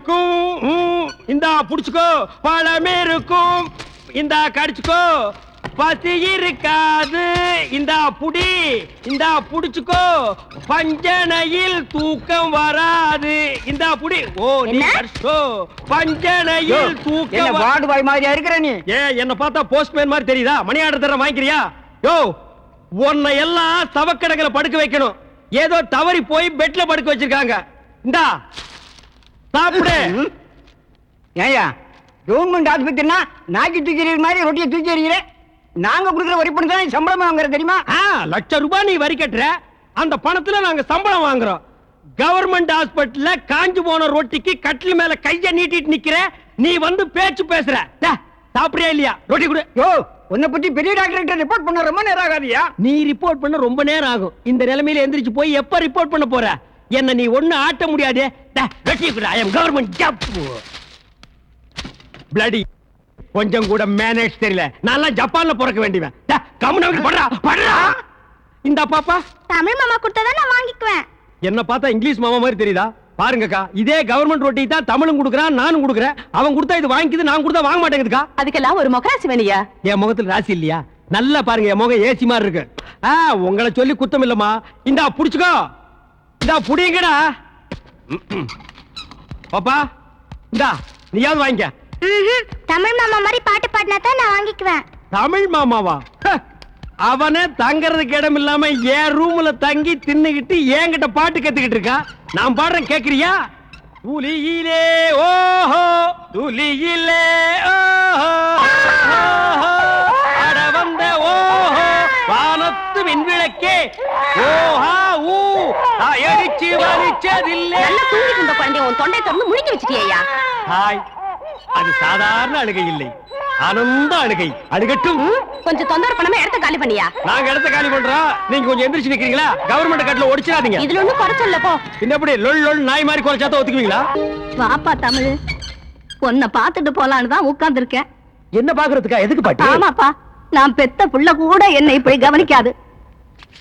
இருக்கும் இந்தா புடிச்சுக்கோ, பழம் இருக்கும் இந்தா கடிச்சுக்கோ, பசி இருக்காது இந்தா புடி, இந்தா புடிச்சுக்கோ, பஞ்சனையில் தூக்கம் வராது இந்தா புடி. ஓ நீ கடிச்சோ, பஞ்சனையில் தூக்கம் வார்டு பாய் மாதிரியா இருக்கிற நீ? என்ன பார்த்தா போஸ்ட்மேன் மாதிரி தெரியுதா? மணி ஆர்டர் தர வாங்கிக்கிறியா? யோ, உன்னை எல்லாம் சவக்கடங்களை படுக்க வைக்கணும். ஏதோ தவறி போய் பெட்ல படுக்க வச்சிருக்காங்க. இந்தா சாப்பிடு. ஏயா கவர்மெண்ட் ஆஸ்பத்திரினா நாக்கி தூக்கி எறிகிற மாதிரி ரொட்டியை தூக்கி எறிகிற? நாங்க கொடுக்குற வரி பணம் தான் சம்பளம் வாங்குற தெரியுமா? லட்சம் ரூபாய் நீ வரி கட்டுற, அந்த பணத்துல நாங்க சம்பளம் வாங்குறோம். கவர்மெண்ட் ஹாஸ்பிட்டல்ல காஞ்சு போன ரொட்டிக்கு கட்டில் மேல கைய நீட்டிட்டு நிக்கிற, நீ வந்து பேச்சு பேசுற. சாப்பிடுறியா இல்லையா? ரொட்டி கொடு. யோ, உன்னை பத்தி பெரிய டாக்டர் ரிப்போர்ட் பண்ண ரொம்ப நேரம் ஆகாதியா? நீ ரிப்போர்ட் பண்ண ரொம்ப நேரம் ஆகும். இந்த நிலைமையில எந்திரிச்சு போய் எப்ப ரிப்போர்ட் பண்ண போற? என்ன நீ ஒண்ணு ஆட்ட முடியாது. கவர்மெண்ட் ஜாப் பிளடி கொஞ்சம் கூட மேனேஜ் தெரியல. நான் ஜப்பான்ல பிறக்க வேண்டியவன். இந்த பாப்பா தமிழ் மாமா கொடுத்தா நான் வாங்கிக்குவேன். என்ன பார்த்தா இங்கிலீஷ் மாமா மாதிரி தெரியுதா? பாருங்கக்கா, இதே கவர்மெண்ட் ரொட்டி தான் தமிழும் கொடுக்குறான், நானும் கொடுக்குறேன். அவன் கொடுத்தா இது வாங்கிக்குது, நான் கொடுத்தா வாங்க மாட்டேங்குதுக்கா. அதுக்கெல்லாம் ஒரு முகராசி வேணியா? என் முகத்துல ராசி இல்லையா? நல்லா பாருங்க, என் முகம் ஏசி மாதிரி இருக்கு. உங்களை சொல்லி குத்தம் இல்லம்மா. இந்தா புடிச்சுக்கோ, இந்தா புடிங்கடா பாப்பா. இந்தா நீயாவது வாங்கிக்க. தமிழ் மாமா மாதிரி பாட்டு பாடினா தான் நான் வாங்கிக்குவேன். தமிழ் மாமாவா? அவனே தங்கறதுக்கு இடம் இல்லாம என் ரூம்ல தங்கி தின்னுகிட்டு என்கிட்ட பாட்டு கத்துக்கிட்டு இருக்கான். நான் பாடுறேன், கேக்குறியா? துளியிலே ஓஹோ, துளியிலே ஓஹோ, அட வந்த ஓஹோ, வானத்து விண்விளக்கே ஓஹா ஊ, அடிச்சு வலிச்சதில்லை. நல்ல தூங்கிட்டு இருந்த குழந்தைய உன் தொண்டை திறந்து முழுங்கி வச்சிட்டியா? ஹாய், அது சாதாரண அழுகை இல்லை, ஆனந்த அழுகை. அழுகட்டும். கொஞ்சம் தொந்தரவு பண்ணாம இடத்த காலி பண்ணியா? நாங்க இடத்த காலி பண்றோம், நீங்க கொஞ்சம் எந்திரிச்சு நிக்கிறீங்களா? கவர்மெண்ட் கட்டல ஒடிச்சிடாதீங்க. இதுல ஒண்ணும் குறைச்சல்ல போ. இன்னப்படி லொல் லொல் நாய் மாதிரி குறைச்சாத ஒத்துக்குவீங்களா? வாப்பா தமிழ், உன்னை பாத்துட்டு போலான்னு தான் உட்கார்ந்து இருக்கேன். என்ன பாக்குறதுக்கா? எதுக்கு பாட்டி? ஆமாப்பா, நான் பெத்த புள்ள கூட என்னை இப்படி கவனிக்காது.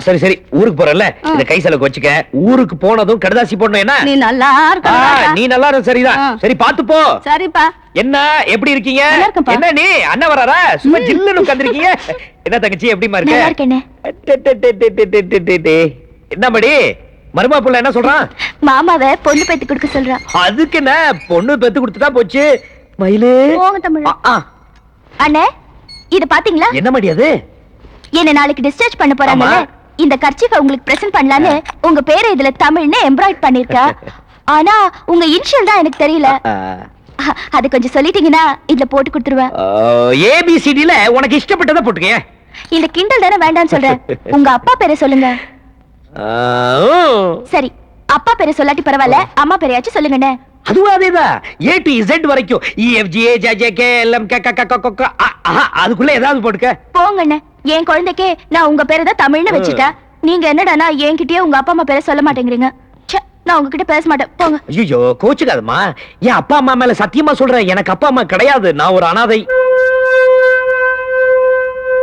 சரி சரி, ஊருக்கு போறல, இந்த கை செலவுக்கு வச்சுக்க. ஊருக்கு போனதும் கடதாசி போடணும். என்ன நீ நல்லா இருக்க? நீ நல்லா இருக்க. சரிதான். சரி பாத்து போ. சரிப்பா. என்ன எப்படி இருக்கீங்க? நல்லா இருக்கேன்ப்பா. என்ன நீ அண்ணன் வராரா? சும்மா ஜில்லுன்னு உட்கார்ந்திருக்கீங்க. என்ன தங்கச்சி எப்படிமா இருக்க? நல்லா இருக்கேனே. என்ன மடி மருமா புள்ள என்ன சொல்றான்? மாமாவை பொண்ணு பெத்து கொடுக்க சொல்றான். அதுக்கு என்ன, பொண்ணு பெத்து கொடுத்துட்டா போச்சு. மயிலு போங்க தமிழ். அண்ணே, இத பாத்தீங்களா? என்ன மடி அது? என்ன நாளைக்கு டிஸ்சார்ஜ் பண்ண போறாங்க. இந்த கர்ச்சீஃபை உங்களுக்கு பிரசன்ட் பண்ணலான்னு உங்க பேரை இதுல தமிழ்னு எம்ப்ராய்ட் பண்ணிருக்கா. ஆனா உங்க இனிஷியல் தான் எனக்கு தெரியல. அது கொஞ்சம் சொல்லிட்டீங்கன்னா இதுல போட்டு கொடுத்துருவேன். ஏபிசிடில உனக்கு இஷ்டப்பட்டதை போட்டுக்க. இந்த கிண்டல் தானே வேண்டாம்னு சொல்றேன். உங்க அப்பா பேரை சொல்லுங்க. சரி, அப்பா பேரை சொல்லாட்டி பரவாயில்ல, அம்மா பேரையாச்சும் சொல்லுங்கண்ணே. அதுவும் அதேதான், ஏ டு இசட் வரைக்கும். இஎஃப்ஜிஏ ஜேஜேகே எல்எம் கே அதுக்குள்ள ஏதாவது போட்டுக்க. போங்கண்ணே, என் குழந்தைக்கே நான் உங்க பேரை தான் தமிழ்னு வச்சுட்டேன். நீங்க என்னடானா என்கிட்டயே உங்க அப்பா அம்மா பேரை சொல்ல மாட்டேங்கிறீங்க. நான் உங்ககிட்ட பேச மாட்டேன், போங்க. ஐயோ கோச்சுக்காதம்மா, என் அப்பா அம்மா மேல சத்தியமா சொல்றேன், எனக்கு அப்பா அம்மா கிடையாது, நான் ஒரு அனாதை.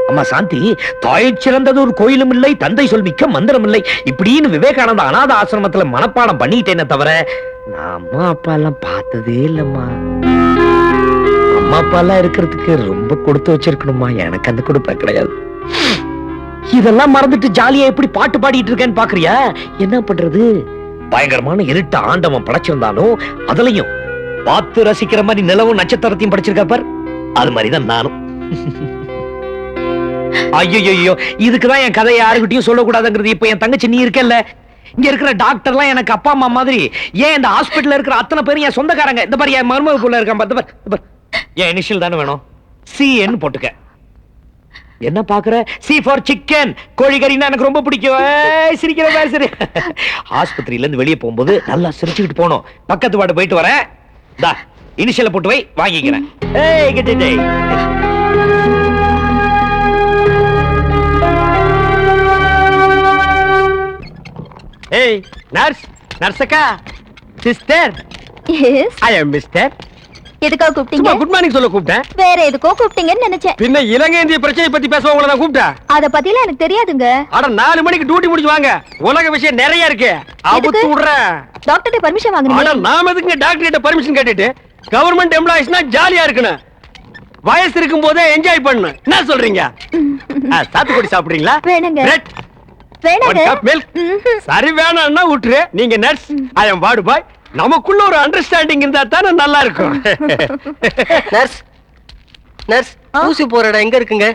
அம்மா சாந்தி, தாய் சிறந்தது ஒரு கோயிலும் இல்லை, தந்தை சொல் மிக்க மந்திரம் இல்லை, இப்படின்னு விவேகானந்த அநாத ஆசிரமத்துல மனப்பாடம் பண்ணிட்டேனே தவிர நான் அம்மா அப்பா எல்லாம் பார்த்ததே இல்லம்மா. அம்மா அப்பா எல்லாம் இருக்கிறதுக்கு ரொம்ப கொடுத்து வச்சிருக்கணுமா, எனக்கு அந்த கொடுப்ப கிடையாது. இதெல்லாம் மறந்துட்டு ஜாலியா எப்படி பாட்டு பாடிட்டு இருக்கேன்னு பாக்குறியா? என்ன பண்றது, பயங்கரமான இருட்ட ஆண்டவன் படைச்சிருந்தாலும் அதுலயும் பார்த்து ரசிக்கிற மாதிரி நிலவும் நட்சத்திரத்தையும் படைச்சிருக்க பார், அது மாதிரிதான் நானும். ஐயோ, இதுக்குதான் என் கதையை யாருக்கிட்டையும் சொல்லக்கூடாதுங்கிறது. இப்ப என் தங்கச்சி நீ இருக்கல்ல, இங்க இருக்கிற டாக்டர்லாம் எனக்கு அப்பா அம்மா மாதிரி. ஏன் இந்த ஹாஸ்பிட்டல்ல இருக்கிற அத்தனை பேரும் என் சொந்தக்காரங்க. இந்த பாரு, என் மருமக புள்ள இருக்கான் பாரு, என் இனிஷியல் தானே வேணும், சிஎன்னு போட்டுக்க. என்ன பாக்குற? C for chicken. கோழிக்கறினா எனக்கு ரொம்ப பிடிக்கும். சிரிக்கிற மாதிரி சரி. ஆஸ்பத்திரியில இருந்து வெளியே போகும்போது நல்லா சிரிச்சுக்கிட்டு போனோம். பக்கத்து வார்டு போயிட்டு வரேன், தா இனிஷியல போட்டு வை, வாங்கிக்கிறேன். ஏய் கிட்டே நர்ஸ், நர்ஸக்கா, sister. Yes. I am Mr. எதுக்காக கூப்பிட்டீங்க? குட் மார்னிங் சொல்ல கூப்பிட்டேன். வேற எதுக்கோ கூப்பிட்டீங்கன்னு நினைச்சேன். பின்ன இலங்கை இந்திய பிரச்சனை பத்தி பேச உங்களை நான் கூப்பிட்டேன். அத பத்திலாம் எனக்கு தெரியாதுங்க. அட 4 மணிக்கு டியூட்டி முடிச்சு வாங்க. உலக விஷயம் நிறைய இருக்கு. அவுத்து விடுறேன். டாக்டர்ட்ட பர்மிஷன் அட வாங்குனீங்க. நாம எதுக்கு டாக்டர் கிட்ட பர்மிஷன் கேட்டுட்டு கவர்மெண்ட் எம்ப்ளாயிஸ்னா ஜாலியா இருக்கணும். வயசு இருக்கும் போதே என்ஜாய் பண்ணு. என்ன சொல்றீங்க? சாத்துக்குடி சாப்பிடுறீங்களா? வேணுங்க. பிரெட் வேணாங்க. ஒரு கப் மில்க். சரி வேணாம்னா விட்டுரு. நீங்க நர்ஸ், ஐ அம் வார்டு பாய். நமக்குள்ள ஒரு அண்டர்ஸ்டாண்டிங் இருந்தா தானே நல்லா இருக்கும். நர்ஸ் நர்ஸ் ஊசி போற இடம் எங்க இருக்குங்க?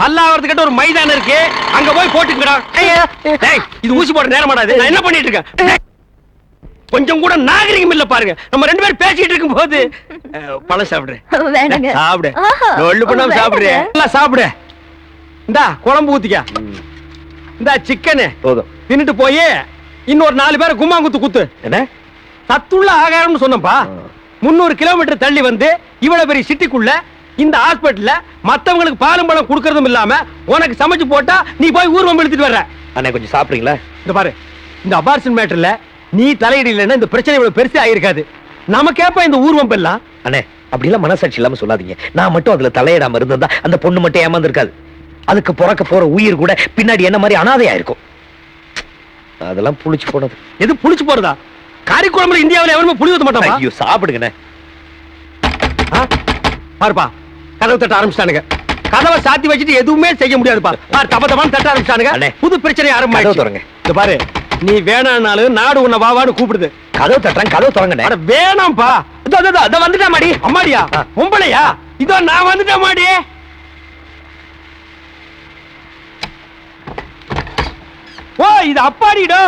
பல்லாவரத்துக்கிட்ட ஒரு மைதானம் இருக்கு, அங்க போய் போட்டுக்கடா. டேய், இது ஊசி போட நேரம் ஆடாது. நான் என்ன பண்ணிட்டு இருக்கேன்? டேய், கொஞ்சம் கூட நாகரிகம் இல்ல பாருங்க. நம்ம 2 பேரும் பேசிட்டு இருக்கும் போது பழம் சாப்பிடுறேன். வேணாங்க. சாப்பிடு. ஆஹா. ஒள்ளு பண்ணாம சாப்பிடுறேன். வேணாங்க. எல்லாம் சாப்பிடு. இந்தா குழம்பு ஊத்திக்க. இந்த சிக்கன் போதும். தின்னுட்டு போய் இன்னொரு 4 பேரை கும்மாங்குத்து குத்து. என்ன சத்துள்ள ஆகாரம்னு சொன்னப்பா. 300 கிலோமீட்டர் தள்ளி வந்து இவ்வளவு பெரிய சிட்டிக்குள்ள இந்த ஹாஸ்பிடல்ல மத்தவங்களுக்கு பாலும் பழம் குடுக்கறதும் இல்லாம உனக்கு சமைச்சு போட்டா நீ போய் ஊர்வம் எடுத்துட்டு வர்ற. அண்ணே கொஞ்சம் சாப்பிடுறீங்களா? இந்த பாரு, இந்த அபார்ஷன் மேட்டர்ல நீ தலையிட இல்லைன்னா இந்த பிரச்சனை இவ்வளவு பெருசா ஆயிருக்காது. நமக்கேப்ப இந்த ஊர்வம் எல்லாம். அண்ணே அப்படிலாம் மனசாட்சி இல்லாம சொல்லாதீங்க. நான் மட்டும் அதுல தலையிடாம இருந்திருந்தா அந்த பொண்ணு மட்டும் ஏமாந்துருக்காது. அதுக்கு பிறக்க போற உயிர் கூட பின்னாடி என்ன மாதிரி அனாதையா இருக்கும். அதெல்லாம் புளிச்சு போனது. எது புளிச்சு போறதா? காரிக்குழம்புல இந்தியாவில் எவனுமே புளி ஊத்த மாட்டான். ஐயோ சாப்பிடுங்கண்ணே. பாருப்பா, கதவு தட்ட ஆரம்பிச்சிட்டானுங்க. கதவை சாத்தி வச்சுட்டு எதுவுமே செய்ய முடியாதுப்பா. பாரு, தபதபான்னு தட்ட ஆரம்பிச்சிட்டானுங்க. அண்ணே. புது பிரச்சனை கதவு ஆரம்பிச்சு. திறங்க. இந்த பாரு, நீ வேணானாலும் நாடு உன்னை வாவான்னு கூப்பிடுது. கதவு தட்டுறேன், கதவு திறங்கண்ணே. அட வேணாம்ப்பா. இதோ வந்துட்டேன் மாடி. அம்மாடியா? பொம்பளையா? இதோ நான் வந்துட்டேன் மாடி. ஓ, இது அப்பாடிடோ.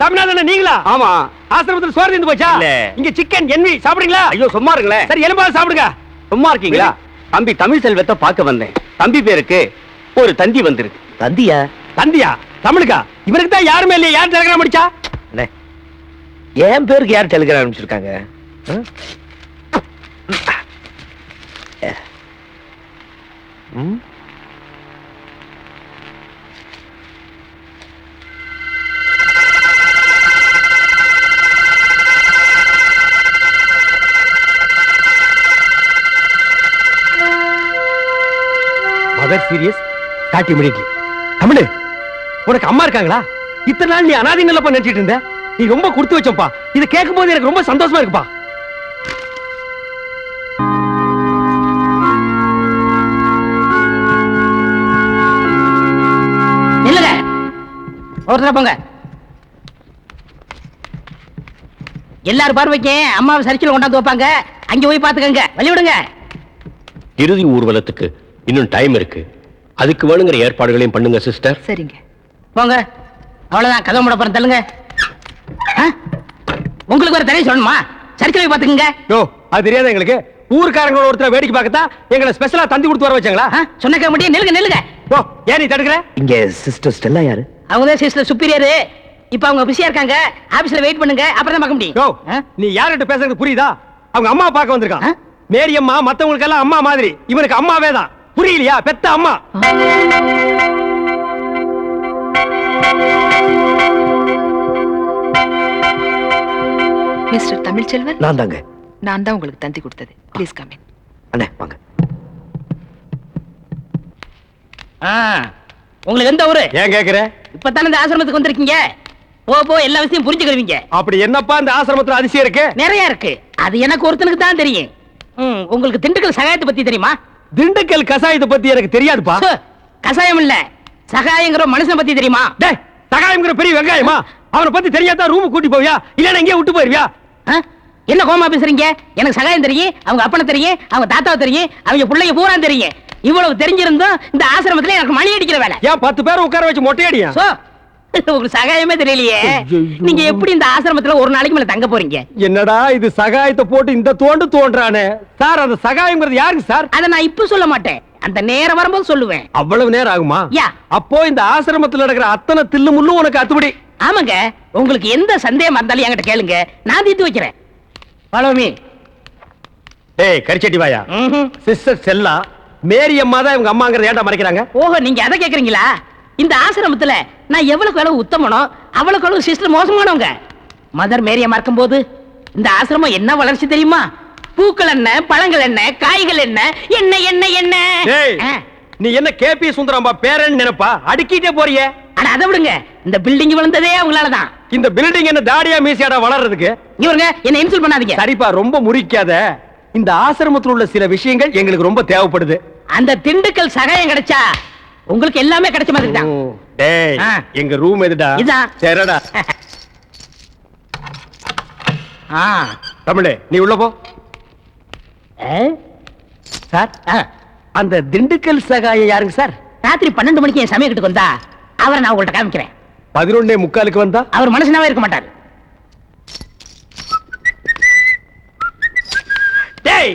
தமிழ்நாடு நீங்களா? ஆமா. ஆசிரமத்துல சோறு தின்னு போச்சா? இல்ல. இங்க சிக்கன் என்வி சாப்பிடுறீங்களா? ஐயோ சும்மா இருங்களே. சரி, எலும்பாவது சாப்பிடுங்க. சும்மா இருக்கீங்களா? தம்பி தமிழ் செல்வத்தை பார்க்க வந்தேன். தம்பி பேருக்கு ஒரு தந்தி வந்திருக்கு. தந்தியா? தந்தியா? தமிழுக்கா? இவருக்கு தான் யாருமே இல்லையா? யார் டெலிகிராம் அடிச்சா? அண்ணே என் பேருக்கு யார் டெலிகிராம் அனுப்பிச்சிருக்காங்க? Mother serious start immediately. Tamil, உனக்கு அம்மா இருக்காங்களா? இத்தனை நாள் நீ அனாதை நிலப்ப நினைச்சிட்டு இருந்த. நீ ரொம்ப கொடுத்து வச்சப்பா. இதை கேட்கும் போது எனக்கு ரொம்ப சந்தோஷமா இருக்குப்பா. இல்லங்க, ஒருத்தர போங்க. எல்லாரும் பார்வைக்கு அம்மாவை சரிச்சில கொண்டாந்து வைப்பாங்க. அங்க போய் பாத்துக்கங்க. வழி விடுங்க. இறுதி ஊர்வலத்துக்கு இன்னும் டைம் இருக்கு. அதுக்கு வேணுங்கிற ஏற்பாடுகளையும் பண்ணுங்க சிஸ்டர். சரிங்க, போங்க. அவ்வளவுதான், கதவு மூட போறேன். தள்ளுங்க. உங்களுக்கு ஒரு தடவை சொல்லணுமா? சரிச்சில போய் பாத்துக்கங்க. யோ, அது தெரியாத எங்களுக்கு. ஊர்க்காரங்களோட ஒருத்தர வேடிக்கை பார்க்கத்தா எங்களை ஸ்பெஷலா தந்தி கொடுத்து வர வச்சாங்களா? சொன்ன முடியும். நில்லுங்க நில்லுங்க. ஓ, ஏன் நீ தடுக்கிற? இங்க சிஸ்டர் ஸ்டெல்லா யாரு? அவங்க தான் சிஸ்டர் சுப்பீரியர். இப்ப அவங்க பிஸியா இருக்காங்க. ஆபீஸ்ல வெயிட் பண்ணுங்க, அப்புறம் தான் பார்க்க முடியும். யோ, நீ யார்கிட்ட பேசுறது புரியுதா? அவங்க அம்மா பார்க்க வந்திருக்கான். மேரி அம்மா மத்தவங்களுக்கு எல்லாம் அம்மா மாதிரி, இவனுக்கு அம்மாவே தான். புரியலையா? பெத்த அம்மா. மிஸ்டர் தமிழ்ச்செல்வன், நான் தாங்க. நான் தான் உங்களுக்கு தந்தி கொடுத்தது. Please come in. அண்ணே வாங்க. உங்களுக்கு எந்த ஊரு? ஏன் கேக்குற? இப்பதானே இந்த ஆசிரமத்துக்கு வந்திருக்கீங்க. போ எல்லா விஷயம் புரிஞ்சுக்கிறவீங்க. அப்படி என்னப்பா இந்த ஆசிரமத்துல அதிசயம் இருக்கு? நிறைய இருக்கு. அது எனக்கு ஒருத்தனுக்கு தான் தெரியும். உங்களுக்கு திண்டுக்கல் சகாயத்தை பத்தி தெரியுமா? திண்டுக்கல் கசாயத்தை பத்தி எனக்கு தெரியாதுப்பா. கசாயம் இல்ல, சகாயங்கிற மனுஷன் பத்தி தெரியுமா? டேய், சகாயம்ங்கிற பெரிய வெங்காயமா? அவனை பத்தி தெரியாதா ரூம் கூட்டி போவியா? இல்லன்னா எங்கேயே விட்டு போயிருவியா? என்ன கோமா பேசுறீங்க? எனக்கு சகாயம் தெரியும், அவங்க அப்பனை தெரியும், அவங்க தாத்தாவை தெரியும், அவங்க பிள்ளைங்க பூரா தெரியும். இவ்வளவு தெரிஞ்சிருந்தோம் இந்த ஆசிரமத்துல எனக்கு மணி அடிக்கிற வேலை. ஏன் 10 பேரை உட்கார வச்சு மொட்டையடியா? உங்களுக்கு சகாயமே தெரியலையே. நீங்க எப்படி இந்த ஆசிரமத்துல ஒரு நாளைக்கு மேல தங்க போறீங்க? என்னடா இது சகாயத்தை போட்டு இந்த தோன்றானே சார். அந்த சகாயம்ங்கிறது யாருக்கு சார்? அதை நான் இப்ப சொல்ல மாட்டேன், அந்த நேரம் வரும்போது சொல்லுவேன். அவ்வளவு நேரம் ஆகுமா? யா. அப்போ இந்த ஆசிரமத்துல நடக்கிற அத்தனை தில்லு முள்ளும் உனக்கு அத்துபடி? ஆமாங்க, உங்களுக்கு எந்த சந்தேகம் இருந்தாலும் என்கிட்ட கேளுங்க, நான் தீர்த்து வைக்கிறேன். Follow me. ஏய் கரிச்சட்டி வாயா. சிஸ்டர் செல்லா மேரி அம்மா தான் இவங்க அம்மாங்கறத ஏன்டா மறைக்கறாங்க? ஓஹோ, நீங்க அத கேக்குறீங்களா? இந்த ஆசிரமத்துல நான் எவ்வளவுக்கு எவ்வளவு உத்தமனோ அவ்வளவுக்கு எவ்வளவு சிஸ்டர் மோசமானவங்க. மதர் மேரி அம்மா இருக்கும்போது இந்த ஆசிரமம் என்ன வளர்ச்சி தெரியுமா? பூக்கள் என்ன, பழங்கள் என்ன, காய்கள் என்ன, என்ன என்ன என்ன. டேய், நீ என்ன கேபி சுந்தரம்பா பேரன் நினைப்பா? அடுக்கிட்டே போறியே. அட அதை விடுங்க, இந்த பில்டிங் விழுந்ததே அவங்களாலதான். இந்த பில்டிங் என்ன தாடியா மீசியாடா வளர்றதுக்கு? இவருங்க என்ன இன்சல்ட் பண்ணாதீங்க. சரிப்பா, ரொம்ப முறிக்காத. இந்த ஆசிரமத்தில் உள்ள சில விஷயங்கள் எங்களுக்கு ரொம்ப தேவைப்படுது. அந்த திண்டுக்கல் சகாயம் கிடைச்சா உங்களுக்கு எல்லாமே கிடைச்ச மாதிரி தான். டேய், எங்க ரூம் எதுடா? இதான். சரிடா. தமிழே, நீ உள்ள போ. சார், அந்த திண்டுக்கல் சகாயம் யாருங்க சார்? ராத்திரி 12 மணிக்கு என் சமயத்துக்கு வந்தா அவரை நான் உங்கள்ட்ட காமிக்கிறேன். 11:45 வந்தா அவர் மனுஷனாவே இருக்க மாட்டாரு. டேய்,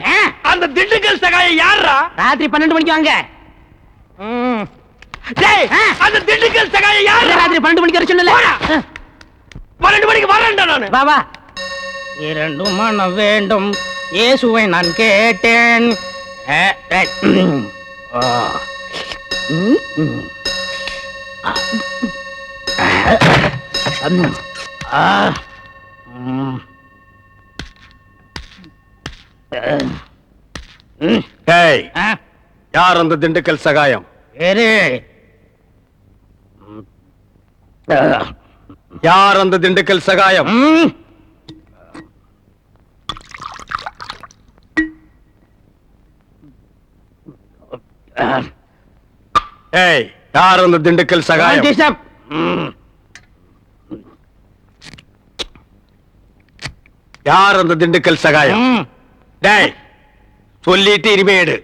அந்த திண்டுக்கல் சகாயம் யாரா? ராத்திரி 12 மணிக்கு வாங்க. டேய், அந்த திண்டுக்கல் சகாயம் யாரா? ராத்திரி 12 மணிக்கு வர சொன்னல. 12 மணிக்கு வரேன்டா நானு. வா வா. 2 மனம் வேண்டும் இயேசுவை நான் கேட்டேன். டேய், யார் அந்த திண்டுக்கல் சகாயம்? யார் அந்த திண்டுக்கல் சகாயம்? ஏய், யார் அந்த திண்டுக்கல் சகாயம்? யார் அந்த திண்டுக்கல் சகாயம்? டேய், சொல்லிட்டு இனிமேடு.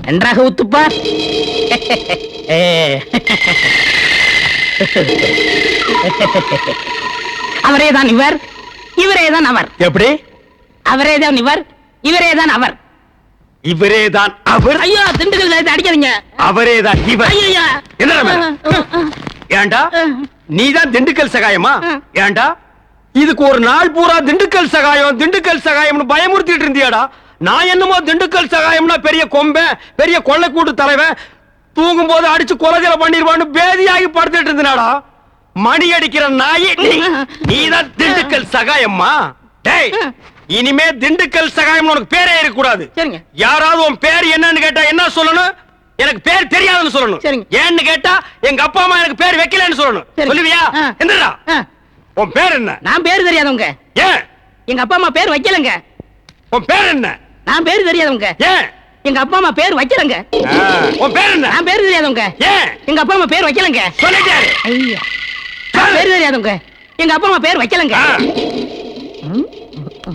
நன்றாக ஊத்துப்பா. அவரேதான் இவர், இவரேதான் அவர். எப்படி? அவரேதான் இவர், இவரேதான் அவர். இவரேதான் அவர்? ஐயோ, திண்டுக்கல் சகாயத்தை அடிக்காதீங்க. அவரேதான் இவர். ஐயா, என்ன? ஏண்டா, நீதான் திண்டுக்கல் சகாயமா? ஏண்டா, இதுக்கு ஒரு நாள் பூரா திண்டுக்கல் சகாயம் திண்டுக்கல் சகாயம்னு பயமுறுத்திட்டு இருந்தியாடா. நான் என்னமோ திண்டுக்கல் சகாயம்னா பெரிய கொம்பை, பெரிய கொள்ளைக்கூட்டு தலைவன், தூங்கும் போது அடிச்சு கொலைகளை பண்ணிடுவான்னு பேதியாகி படுத்துட்டு இருந்தாடா. மணி அடிக்கிற நாய் நீதான் திண்டுக்கல் சகாயம்மா? டேய், இனிமே திண்டுக்கல் சகாயம் உனக்கு பேரே இருக்க கூடாது. சரிங்க. யாராவது உன் பேர் என்னன்னு கேட்டா என்ன சொல்லணும்? எனக்கு பேர் தெரியாதுன்னு சொல்லணும். சரிங்க. ஏன்னு கேட்டா எங்க அப்பா அம்மா எனக்கு பேர் வைக்கலன்னு சொல்லணும். சொல்லுவியா? என்னடா உன் பேர் என்ன? நான் பேர் தெரியாதவங்க. ஏன்? எங்க அப்பா அம்மா பேர் வைக்கலங்க. உன் பேர் என்ன? நான் பேர் தெரியாதவங்க. ஏன்? எங்க அப்பா அம்மா பேர் வைக்கலங்க. உன் பேர் என்ன? நான் பேர் தெரியாதவங்க. ஏன்? எங்க அப்பா அம்மா பேர் வைக்கலங்க. சொல்லிட்டாரு. ஐயா, நான் பேர் தெரியாதவங்க. எங்க அப்பா அம்மா பேர் வைக்கலங்க.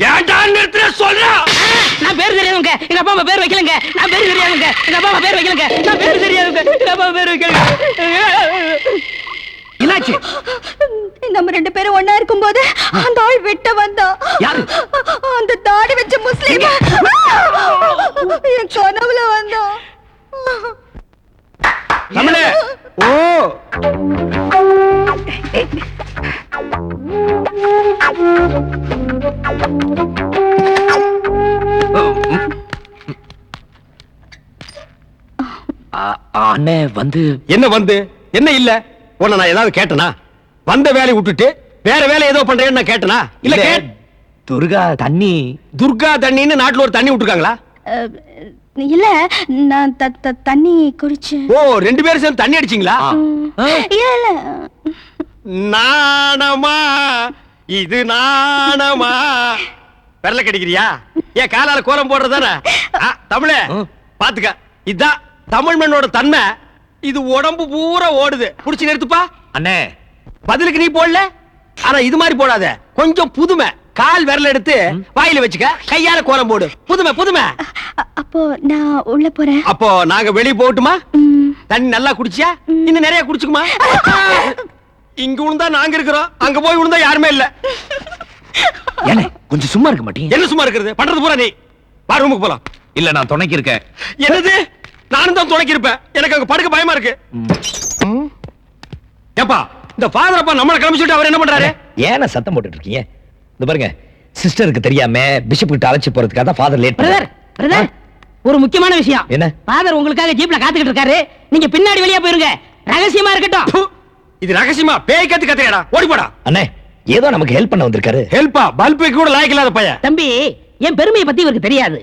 ஏன்டா நிறுத்துற சொல்றா? நான் பேர் தெரியாதவங்க. எங்க அப்பா அம்மா பேர் வைக்கலங்க. நான் பேர் தெரியாதவங்க. எங்க அப்பா அம்மா பேர் வைக்கலங்க. நான் பேர் தெரியாதவங்க. எங்க அப்பா அம்மா பேர் வைக்கலங்க. என்னாச்சு? நம்ம 2 பேரும் ஒண்ணா இருக்கும்போது அந்த ஆள் வெட்ட வந்தா. யாரு? அந்த தாடி வச்ச முஸ்லிம் என் கனவுல வந்தா. தமிழே, ஓ அண்ணே வந்து என்ன வந்து என்ன இல்ல? உன்னை நான் ஏதாவது கேட்டனா? வந்த வேலையை விட்டுட்டு வேற வேலை ஏதோ பண்றேன்னு நான் கேட்டனா? இல்ல துர்கா தண்ணி. துர்கா தண்ணின்னு நாட்டுல ஒரு தண்ணி விட்டுருக்காங்களா? இல்ல, நான் தண்ணி குடிச்சேன். ஓ, 2 பேரும் சேர்ந்து தண்ணி அடிச்சீங்களா? இல்ல, நாணமா இது நாணமா? பெரல கடிக்கிறியா? ஏன் காலால கோலம் போடுறதானே? தமிழே பாத்துக்க, இதான் தமிழ் மண்ணோட தன்மை. இது உடம்பு பூரா ஓடுது. புடிச்சு நிறுத்துப்பா. அண்ணே, பதிலுக்கு நீ போடல, ஆனா இது மாதிரி போடாத. கொஞ்சம் புதுமை. கால் விரல் எடுத்து வாயில வச்சுக்க, கையால கோலம் போடு. புதுமை புதுமை. அப்போ நான் உள்ள போறேன். அப்போ நாங்க வெளிய போகட்டுமா? தண்ணி நல்லா குடிச்சியா? இன்னும் நிறைய குடிச்சுக்குமா? இங்க விழுந்தா நாங்க இருக்கிறோம், அங்க போய் விழுந்தா யாருமே இல்ல. ஏனே கொஞ்சம் சும்மா இருக்க மாட்டீங்க? என்ன சும்மா இருக்கிறது? பண்றது பூரா நீ. வா, ரூமுக்கு போலாம். இல்ல, நான் துணைக்கு இருக்கேன். என்னது? நானும் தான் துணைக்கு இருப்பேன். எனக்கு அங்க படுக்க பயமா இருக்கு. ஏப்பா, இந்த ஃபாதர் அப்பா நம்மள கிளம்பி சொல்லிட்டு அவர் என்ன பண்றாரு? ஏன சத்தம் போட்டுட்டு இருக்கீங்க? இந்த பாருங்க, சிஸ்டருக்கு தெரியாம பிஷப் கிட்ட அழைச்சு போறதுக்காக தான் ஃபாதர் லேட் பிரதர். பிரதர், ஒரு முக்கியமான விஷயம். என்ன? ஃபாதர் உங்களுக்காக ஜீப்ல காத்துக்கிட்டு இருக்காரு. நீங்க பின்னாடி வெளியே போயிருங்க, ரகசியமா இருக்கட்டும். இது ரகசியமா? பேய் கத்து கத்துறடா, ஓடி போடா. அண்ணே, ஏதோ நமக்கு ஹெல்ப் பண்ண வந்திருக்காரு. ஹெல்ப்பா? பல்புக்கு கூட லாய்க்கலாத பையன். தம்பி, என் பெருமையை பத்தி இவருக்கு தெரியாது.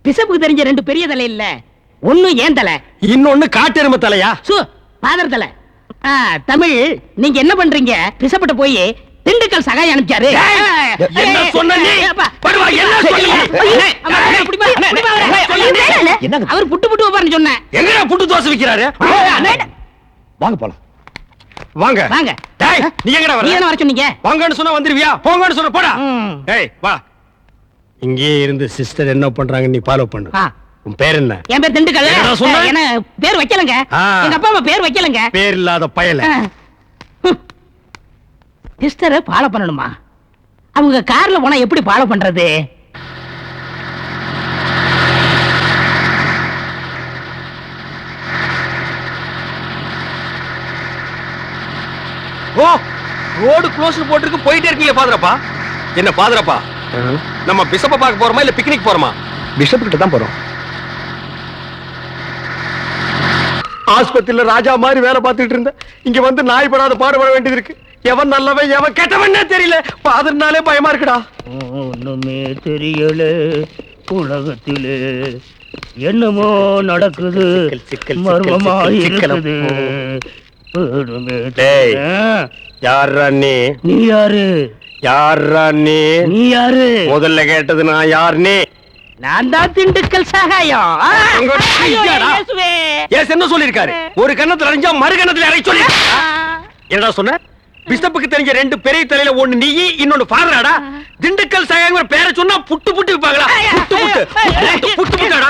பிசப்புக்கு தெரிஞ்ச 2 பெரிய தலை இல்ல, ஒண்ணு ஏன் தலை, இன்னொன்னு காட்டெருமை தலையா? ஃபாதர் தலை. தமிழ், நீங்க என்ன பண்றீங்க? பிசப்பிட்ட போய் திண்டுக்கல் சகாயம் அனுப்பிச்சாரு. என்ன சொன்ன நீ? படுவா, என்ன சொன்னீங்க? அவர் புட்டு புட்டு வைப்பாருன்னு சொன்னேன். எங்கடா புட்டு தோசை விக்கிறாரு? வாங்க போலாம். வாங்க வாங்க. டேய், நீ எங்கடா வர? நீ என்ன வர சொன்னீங்க? வாங்கன்னு சொன்னா வந்துருவியா? போங்கன்னு சொன்னா போடா. டேய் வா. இங்கே இருந்து சிஸ்டர் என்ன பண்றாங்க நீ ஃபாலோ பண்ணு. உன் பேர் என்ன? என் பேர் திண்டுக்கல். என்னடா சொன்ன? என்ன பேர் வைக்கலங்க. எங்க அப்பா அம்மா பேர் வைக்கலங்க. பேர் இல்லாத பயல. சிஸ்டரை ஃபாலோ பண்ணணுமா? அவங்க கார்ல போனா எப்படி ஃபாலோ பண்றது? ஓ, ரோடு க்ளோஸ் போட்டுருக்கு, போயிட்டே இருக்கீங்க பாதரப்பா. என்ன பாதரப்பா? நம்ம பிஷப்ப பார்க்க போறோமா இல்ல பிக்னிக் போறோமா? பிஷப் கிட்ட தான் போறோம். ஆஸ்பத்திரியில ராஜா மாதிரி வேலை பார்த்துட்டு இருந்த, இங்க வந்து நாய் படாத பாடுபட வேண்டியது இருக்கு. எவன் நல்லவன் எவன் கெட்டவன் தெரியல. பாதர்னாலே பயமா இருக்குடா. ஒண்ணுமே தெரியல உலகத்திலே, என்னமோ நடக்குது, மர்மமா இருக்குது. யாரா நீ? நீ யாரு? யாரா நீ? நீ யாரு? முதல்ல கேட்டது நான் யார் நீ? நான் தான் திண்டுக்கல் சகாயம். என்ன சொல்லிருக்காரு? ஒரு கண்ணத்துல அரைஞ்சா மறு கண்ணத்துல அரை சொல்லி. என்னடா சொன்ன? பிஷப்புக்கு தெரிஞ்ச 2 பெரிய தலையில ஒண்ணு நீ, இன்னொன்னு ஃபாதராடா. திண்டுக்கல் சகாயங்கிற பேரை சொன்னா புட்டு புட்டு விப்பாங்களா? புட்டு புட்டு புட்டு புட்டாடா.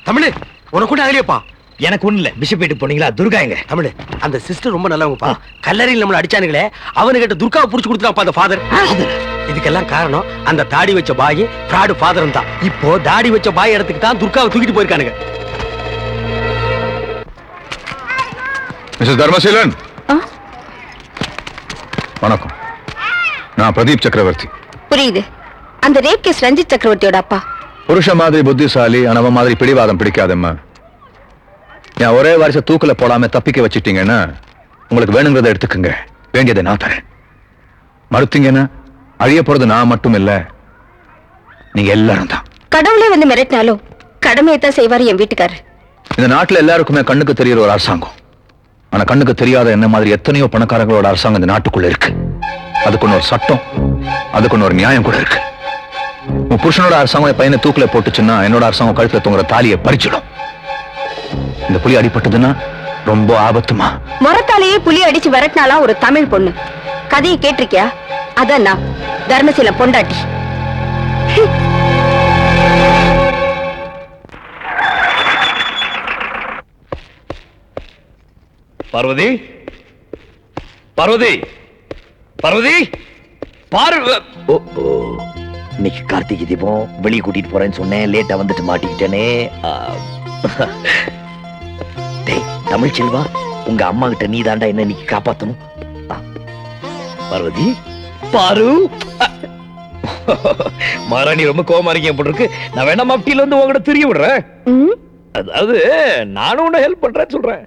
தமிழ், உனக்கு கூட அகலியப்பா. எனக்கு ஒண்ணு இல்ல. பிஷப் வீட்டுக்கு போனீங்களா? துர்கா எங்க? தமிழ், அந்த சிஸ்டர் ரொம்ப நல்லவங்கப்பா. கல்லறையில் நம்மள அடிச்சானுங்களே, அவனுகிட்ட துர்காவை புடிச்சு கொடுத்துட்டாப்பா அந்த ஃபாதர். இதுக்கெல்லாம் காரணம் அந்த தாடி வச்ச பாய் ஃப்ராடு ஃபாதரும் தான். இப்போ தாடி வச்ச பாய் இடத்துக்கு தான் துர்காவை தூக்கிட்டு போயிருக்கானுங்க. மிஸ்டர் தர்மசீலன், வணக்கம். நான் பிரதீப் சக்கரவர்த்தி. புரியுது. அந்த ரேப் கேஸ் ரஞ்சித் சக்கரவர்த்தியோட அப்பா. புருஷ மாதிரி புத்திசாலி, ஆனவ மாதிரி பிடிவாதம் பிடிக்காதம்மா. என் ஒரே வாரிச தூக்குல போடாம தப்பிக்க வச்சிட்டீங்கன்னா உங்களுக்கு வேணுங்கிறத எடுத்துக்கங்க, வேண்டியதை நான் தரேன். மறுத்தீங்கன்னா அழிய போறது நான் மட்டும் இல்ல, நீங்க எல்லாரும் தான். கடவுளே வந்து மிரட்டினாலும் கடமையை தான் செய்வாரு என் வீட்டுக்காரர். இந்த நாட்டுல எல்லாருக்குமே கண்ணுக்கு தெரியற ஒரு அரசாங்கம், ஆனா கண்ணுக்கு தெரியாத என்ன மாதிரி எத்தனையோ பணக்காரங்களோட அரசாங்கம் இந்த நாட்டுக்குள்ள இருக்கு. அதுக்குன்னு ஒரு சட்டம், அதுக்குன்னு ஒரு நியாயம் கூட இருக்கு. உன் புருஷனோட அரசாங்கம் என் பையனை தூக்குல போட்டுச்சுன்னா என்னோட அரசாங்கம் கழுத்துல தொங்குற தாலியை பறிச்சிடும். இந்த புலி அடிபட்டதுன்னா ரொம்ப ஆபத்துமா. முறத்தாலேயே புலி அடிச்சு விரட்டினாலாம் ஒரு தமிழ் பொண்ணு. கதையை கேட்டிருக்கியா? அதான் நான் தர்மசீலம் பொண்டாட்டி. பார்வதி, பார்வதி, பார்வதி, இன்னைக்கு கார்த்திகை தீபம், வெளியே கூட்டிட்டு போறேன்னு சொன்னேன், லேட்டா வந்துட்டு மாட்டிக்கிட்டேனே. டேய் தமிழ் செல்வா, உங்க அம்மா கிட்ட நீ தாண்டா என்ன இன்னைக்கு காப்பாத்தணும். பார்வதி, பாரு, மாராணி ரொம்ப கோவமா இருக்கேன் போல இருக்கு. நான் வேணா மப்டியில வந்து உங்ககிட்ட தெரிய விடுறேன். அதாவது நானும் உன்னை ஹெல்ப் பண்றேன்னு சொல்றேன்.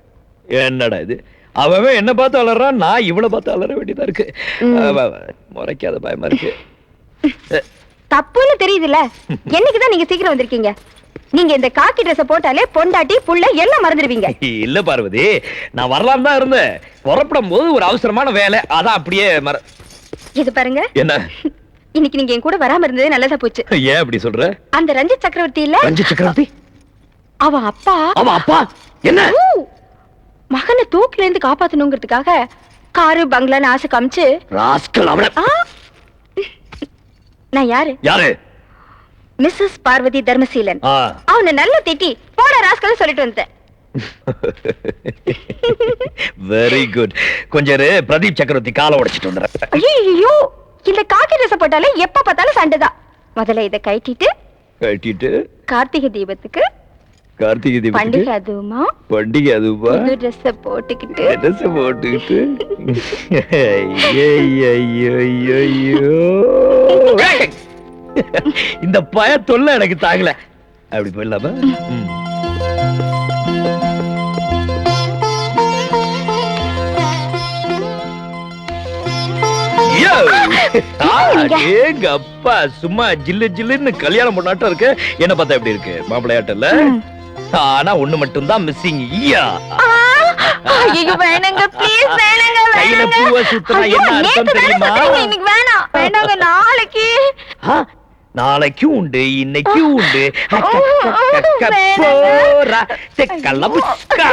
என்னடா இது, அவன் என்ன பார்த்து அலறான், நான் இவனை பார்த்து அலற வேண்டியதா இருக்கு. முறைக்காத, பயமா இருக்கு. தப்புன்னு தெரியுதுல்ல. என்னைக்குதான் நீங்க சீக்கிரம் வந்திருக்கீங்க? நீங்க இந்த காக்கி ட்ரெஸ் போட்டாலே பொண்டாட்டி புள்ள எல்லாம் மறந்துடுவீங்க. இல்ல பார்வதி, நான் வரலாம் தான் இருந்தேன். புறப்படும் போது ஒரு அவசரமான வேலை, அதான் அப்படியே இது பாருங்க. என்ன இன்னைக்கு நீங்க என் கூட வராம இருந்தது நல்லதா போச்சு. ஏன் அப்படி சொல்ற? அந்த ரஞ்சித் சக்கரவர்த்தி இல்ல, ரஞ்சித் சக்கரவர்த்தி அவன் அப்பா. அவன் அப்பா என்ன மகனை தூக்கில இருந்து காப்பாத்தணுங்கிறதுக்காக காரு பங்களான்னு ஆசை காமிச்சு ராஸ்கல் அவன. நான் யாரு? யாரு? மிஸ்ஸஸ் பார்வதி தர்மசீலன். அவனை நல்ல திட்டி போட ராஸ்கல் சொல்லிட்டு வந்தேன். Very good. கொஞ்சம் பிரதீப் சக்கரவர்த்தி காலை உடைச்சிட்டு வந்துடுறேன். ஐயோ, இந்த காக்கி ட்ரெஸ் போட்டாலே எப்ப பார்த்தாலும் சண்டைதான். முதல்ல இதை கட்டிட்டு கார்த்திகை தீபத்துக்கு பண்டிகை அதுவுமா புது ட்ரெஸ் போட்டுக்கிட்டு இந்த பய தொல்லை எனக்கு தாங்கல. அப்படி போயிடலாமா? எங்க அப்பா சும்மா ஜில்லு ஜில்லுன்னு கல்யாணம் பண்ணாட்டம் இருக்கு. என்ன பார்த்தா எப்படி இருக்கு மாப்பிள்ளையாட்டல்ல? ஆனா ஒண்ணு மட்டும் தான் மிஸ்ஸிங். ஐயோ வேணாங்க ப்ளீஸ் வேணாங்க கையில பூவை சுத்தினா என்ன அர்த்தம் தெரியுமா? இன்னைக்கு வேணாம் வேணாங்க நாளைக்கு. நாளைக்கும் உண்டு இன்னைக்கும் உண்டு. போரா செக்கல்ல புஷ்கா.